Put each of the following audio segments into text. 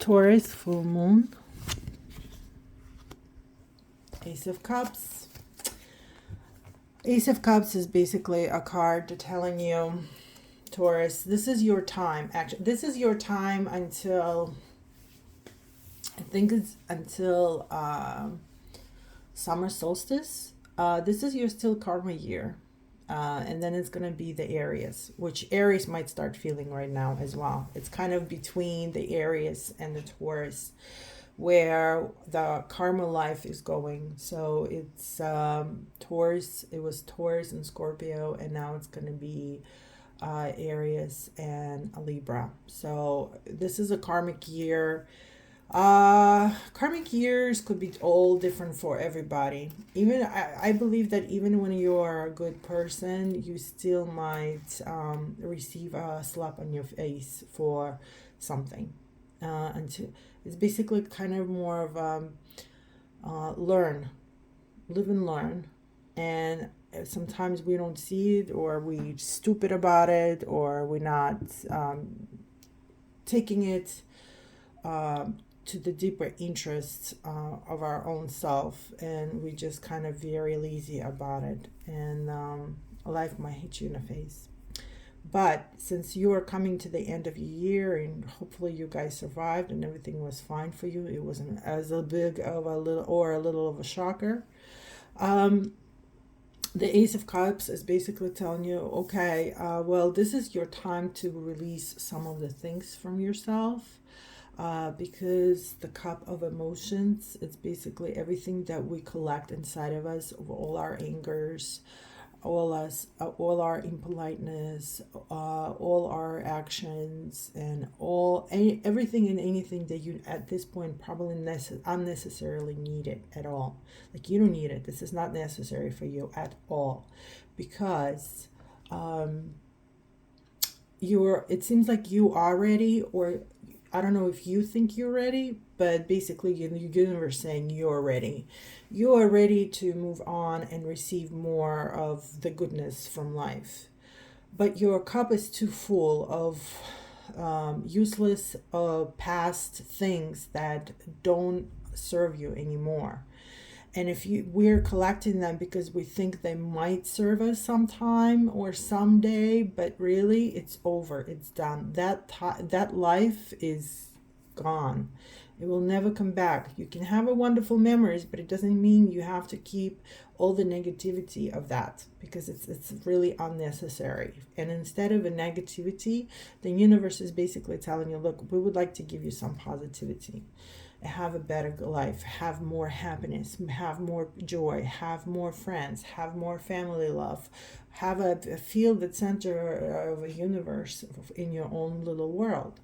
Taurus, full moon, Ace of Cups. Ace of Cups is basically a card telling you, Taurus, this is your time. Actually, this is your time until, I think it's until summer solstice. This is your still karma year. And then it's going to be the Aries, which Aries might start feeling right now as well. It's kind of between the Aries and the Taurus where the karma life is going. So it's Taurus, it was Taurus and Scorpio, and now it's going to be Aries and a Libra. So this is a karmic year. Karmic years could be all different for everybody. Even I believe that even when you are a good person, you still might receive a slap on your face for something. Until it's basically kind of more of learn, live and learn, and sometimes we don't see it, or we stupid about it, or we're not taking it to the deeper interests of our own self, and we just kind of very lazy about it, and life might hit you in the face. But since you are coming to the end of your year, and hopefully you guys survived and everything was fine for you, it wasn't as a big of a little or a little of a shocker. The Ace of Cups is basically telling you, okay, well, this is your time to release some of the things from yourself. Because the cup of emotions, it's basically everything that we collect inside of us, of all our angers, all our impoliteness, all our actions, and everything and anything that you at this point probably unnecessarily need it at all. Like, you don't need it. This is not necessary for you at all, because it seems like you are ready, or I don't know if you think you're ready, but basically the universe saying you're ready. You are ready to move on and receive more of the goodness from life. But your cup is too full of useless past things that don't serve you anymore. And if we're collecting them because we think they might serve us sometime or someday, but really it's over, it's done. That life is gone. It will never come back. You can have a wonderful memories, but it doesn't mean you have to keep all the negativity of that, because it's really unnecessary. And instead of a negativity, the universe is basically telling you, look, we would like to give you some positivity. Have a better life, have more happiness, have more joy, have more friends, have more family love, have feel the center of a universe in your own little world.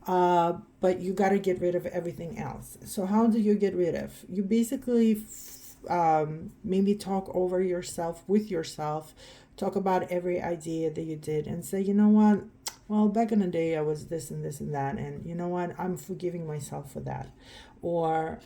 But you got to get rid of everything else. So how do you get rid of? You basically maybe talk over yourself, with yourself, talk about every idea that you did, and say, you know what, well, back in the day I was this and this and that, and you know what, I'm forgiving myself for that. Or,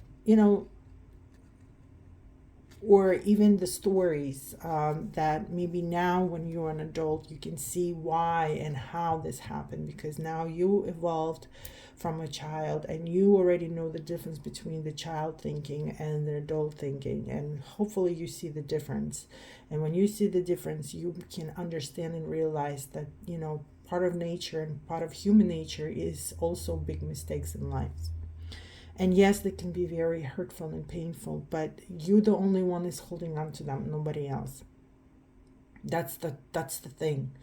or even the stories that maybe now when you're an adult you can see why and how this happened, because now you evolved from a child and you already know the difference between the child thinking and the adult thinking, and hopefully you see the difference. And when you see the difference, you can understand and realize that part of nature and part of human nature is also big mistakes in life. And yes, they can be very hurtful and painful, but you're the only one is holding on to them, nobody else. That's the thing.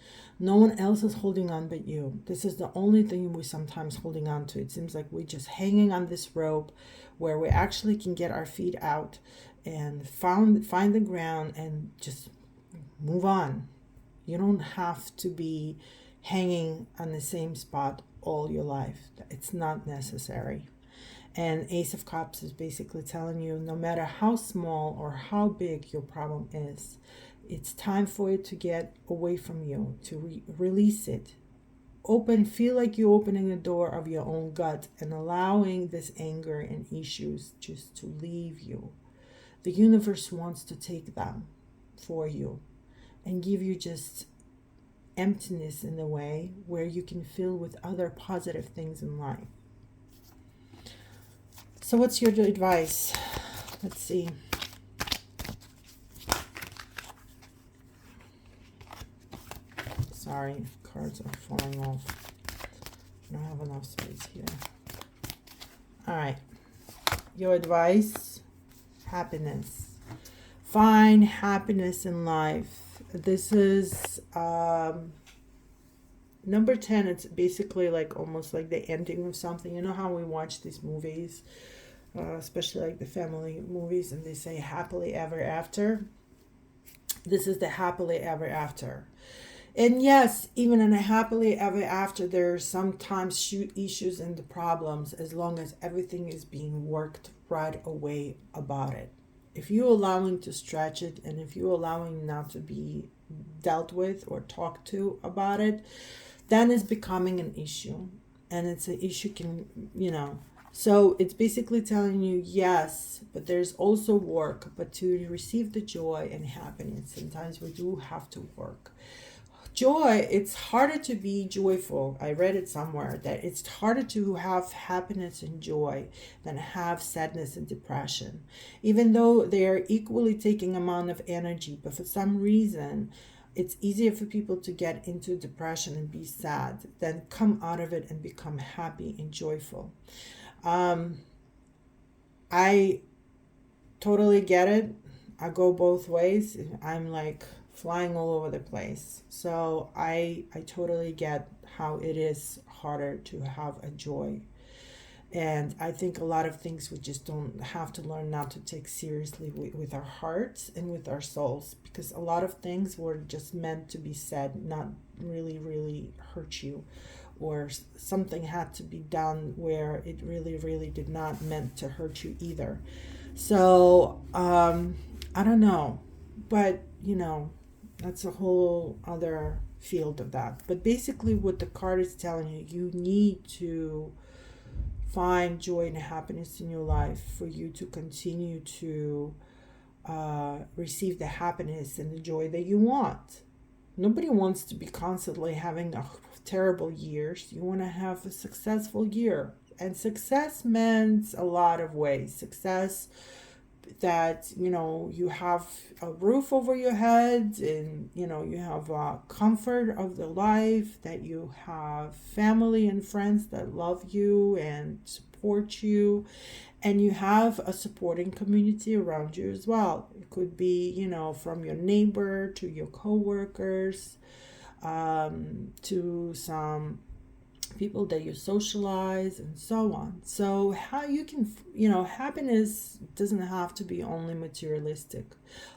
No one else is holding on but you. This is the only thing we're sometimes holding on to. It seems like we're just hanging on this rope where we actually can get our feet out and find the ground and just move on. You don't have to be hanging on the same spot all your life. It's not necessary. And Ace of Cups is basically telling you, no matter how small or how big your problem is, it's time for it to get away from you, to release it. Feel like you're opening the door of your own gut and allowing this anger and issues just to leave you. The universe wants to take them for you and give you just emptiness in a way where you can fill with other positive things in life. So what's your advice? Let's see. Sorry, cards are falling off. I don't have enough space here. All right. Your advice, happiness. Find happiness in life. This is number 10. It's basically like almost like the ending of something. You know how we watch these movies, especially like the family movies, and they say happily ever after. This is the happily ever after. And yes, even in a happily ever after, there are sometimes issues and the problems, as long as everything is being worked right away about it. If you're allowing to stretch it, and if you're allowing not to be dealt with or talked to about it, then it's becoming an issue. And it's an issue so it's basically telling you, yes, but there's also work. But to receive the joy and happiness, sometimes we do have to work. Joy, it's harder to be joyful. I read it somewhere that it's harder to have happiness and joy than have sadness and depression, even though they are equally taking amount of energy. But for some reason, it's easier for people to get into depression and be sad than come out of it and become happy and joyful. I totally get it. I go both ways. I'm like flying all over the place. So I totally get how it is harder to have a joy. And I think a lot of things we just don't have to learn not to take seriously with our hearts and with our souls, because a lot of things were just meant to be said, not really hurt you, or something had to be done where it really did not meant to hurt you either. So I don't know, but that's a whole other field of that. But basically what the card is telling you, you need to find joy and happiness in your life for you to continue to receive the happiness and the joy that you want. Nobody wants to be constantly having terrible years. You want to have a successful year. And success means a lot of ways. Success that you have a roof over your head, and you have a comfort of the life, that you have family and friends that love you and support you, and you have a supporting community around you as well. It could be from your neighbor to your co-workers, to some people that you socialize and so on. So how you can, happiness doesn't have to be only materialistic.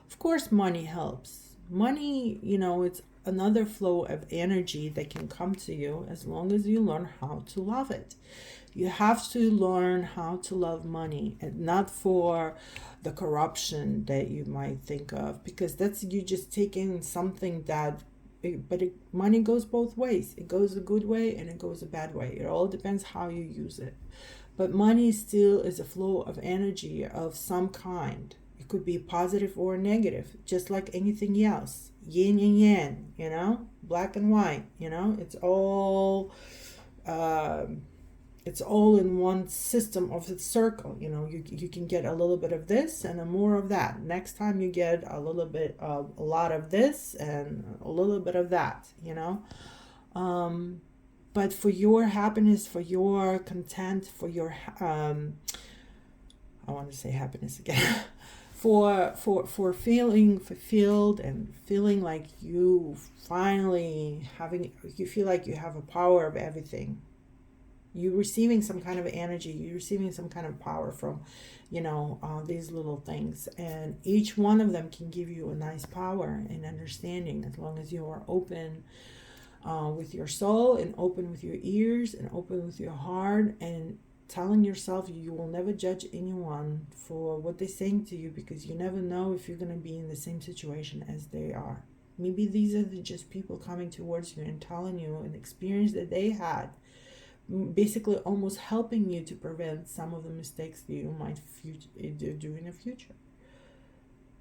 Of course, money helps. Money, it's another flow of energy that can come to you as long as you learn how to love it. You have to learn how to love money, and not for the corruption that you might think of, because that's you just taking something that money goes both ways. It goes a good way and it goes a bad way. It all depends how you use it. But money still is a flow of energy of some kind. It could be positive or negative, just like anything else. Yin and yang, black and white, it's all in one system of the circle. You can get a little bit of this and a more of that. Next time you get a little bit of a lot of this and a little bit of that, but for your happiness, for your content, for your I want to say happiness again. for feeling fulfilled and feeling like you feel like you have a power of everything. You're receiving some kind of energy, you're receiving some kind of power from these little things, and each one of them can give you a nice power and understanding, as long as you are open with your soul, and open with your ears, and open with your heart, and telling yourself you will never judge anyone for what they're saying to you, because you never know if you're going to be in the same situation as they are. Maybe these are just people coming towards you and telling you an experience that they had, basically almost helping you to prevent some of the mistakes that you might do in the future.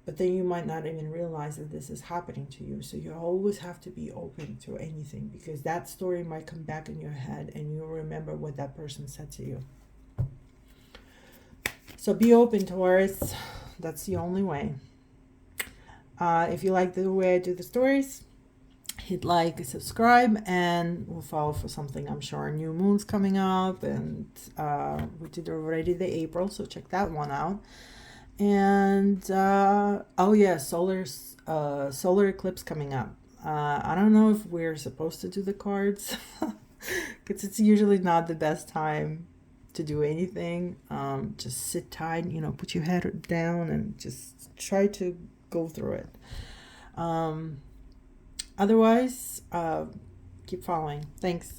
But then you might not even realize that this is happening to you. So you always have to be open to anything, because that story might come back in your head and you'll remember what that person said to you. So be open, Taurus. That's the only way. If you like the way I do the stories, hit like, subscribe, and we'll follow for something. I'm sure new moon's coming up, and we did already the April, so check that one out. And oh yeah, solar eclipse coming up. I don't know if we're supposed to do the cards because it's usually not the best time to do anything. Just sit tight, put your head down and just try to go through it. Otherwise, keep following. Thanks.